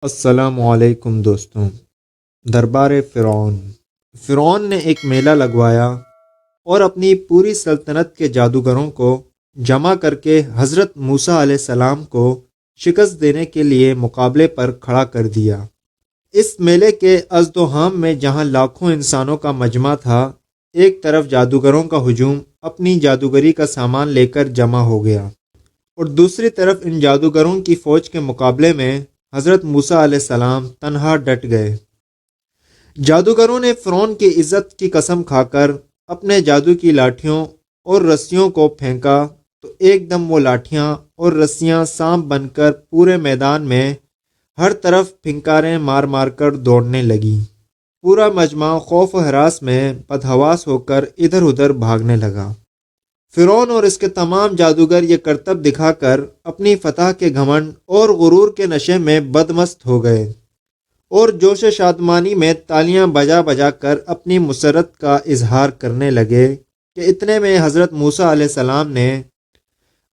السلام علیکم دوستوں۔ دربار فرعون نے ایک میلہ لگوایا اور اپنی پوری سلطنت کے جادوگروں کو جمع کر کے حضرت موسیٰ علیہ السلام کو شکست دینے کے لیے مقابلے پر کھڑا کر دیا۔ اس میلے کے ازدحام میں جہاں لاکھوں انسانوں کا مجمع تھا، ایک طرف جادوگروں کا ہجوم اپنی جادوگری کا سامان لے کر جمع ہو گیا اور دوسری طرف ان جادوگروں کی فوج کے مقابلے میں حضرت موسیٰ علیہ السلام تنہا ڈٹ گئے۔ جادوگروں نے فرعون کی عزت کی قسم کھا کر اپنے جادو کی لاٹھیوں اور رسیوں کو پھینکا تو ایک دم وہ لاٹھیاں اور رسیاں سانپ بن کر پورے میدان میں ہر طرف پھنکاریں مار مار کر دوڑنے لگی۔ پورا مجمع خوف و ہراس میں بدحواس ہو کر ادھر ادھر بھاگنے لگا۔ فرعون اور اس کے تمام جادوگر یہ کرتب دکھا کر اپنی فتح کے گھمنڈ اور غرور کے نشے میں بدمست ہو گئے اور جوش شادمانی میں تالیاں بجا بجا کر اپنی مسرت کا اظہار کرنے لگے کہ اتنے میں حضرت موسیٰ علیہ السلام نے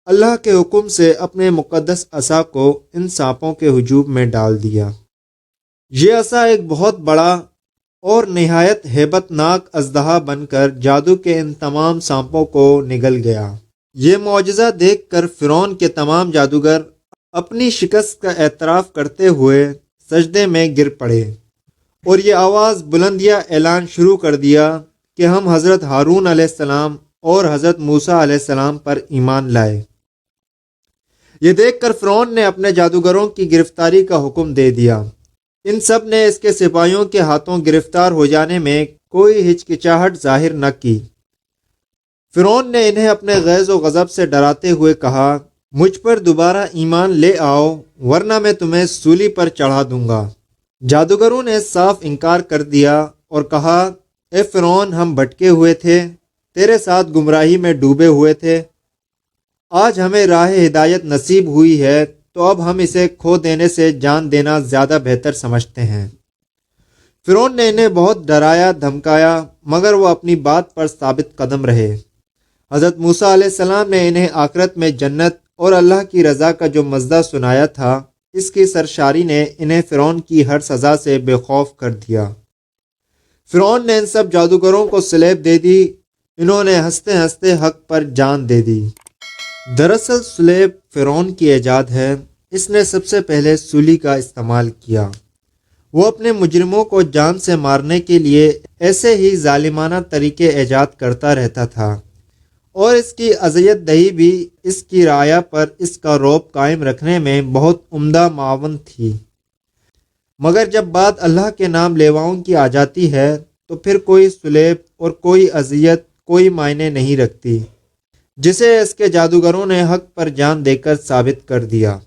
اللہ کے حکم سے اپنے مقدس عصا کو ان سانپوں کے ہجوم میں ڈال دیا۔ یہ عصا ایک بہت بڑا اور نہایت ہیبت ناک اژدہا بن کر جادو کے ان تمام سانپوں کو نگل گیا۔ یہ معجزہ دیکھ کر فرعون کے تمام جادوگر اپنی شکست کا اعتراف کرتے ہوئے سجدے میں گر پڑے اور یہ آواز بلندیا اعلان شروع کر دیا کہ ہم حضرت ہارون علیہ السلام اور حضرت موسیٰ علیہ السلام پر ایمان لائے۔ یہ دیکھ کر فرعون نے اپنے جادوگروں کی گرفتاری کا حکم دے دیا۔ ان سب نے اس کے سپاہیوں کے ہاتھوں گرفتار ہو جانے میں کوئی ہچکچاہٹ ظاہر نہ کی۔ فرعون نے انہیں اپنے غیظ و غضب سے ڈراتے ہوئے کہا، مجھ پر دوبارہ ایمان لے آؤ ورنہ میں تمہیں سولی پر چڑھا دوں گا۔ جادوگروں نے صاف انکار کر دیا اور کہا، اے فرعون، ہم بھٹکے ہوئے تھے، تیرے ساتھ گمراہی میں ڈوبے ہوئے تھے۔ آج ہمیں راہ ہدایت نصیب ہوئی ہے تو اب ہم اسے کھو دینے سے جان دینا زیادہ بہتر سمجھتے ہیں۔ فرعون نے انہیں بہت ڈرایا دھمکایا مگر وہ اپنی بات پر ثابت قدم رہے۔ حضرت موسیٰ علیہ السلام نے انہیں آخرت میں جنت اور اللہ کی رضا کا جو مزہ سنایا تھا، اس کی سرشاری نے انہیں فرعون کی ہر سزا سے بے خوف کر دیا۔ فرعون نے ان سب جادوگروں کو سلیب دے دی۔ انہوں نے ہنستے ہنستے حق پر جان دے دی۔ دراصل سلیب فرعون کی ایجاد ہے۔ اس نے سب سے پہلے سولی کا استعمال کیا۔ وہ اپنے مجرموں کو جان سے مارنے کے لیے ایسے ہی ظالمانہ طریقے ایجاد کرتا رہتا تھا اور اس کی اذیت دہی بھی اس کی رعایا پر اس کا رعب قائم رکھنے میں بہت عمدہ معاون تھی۔ مگر جب بات اللہ کے نام لیواؤں کی آ جاتی ہے تو پھر کوئی سلیب اور کوئی اذیت کوئی معنی نہیں رکھتی، جسے اس کے جادوگروں نے حق پر جان دے کر ثابت کر دیا۔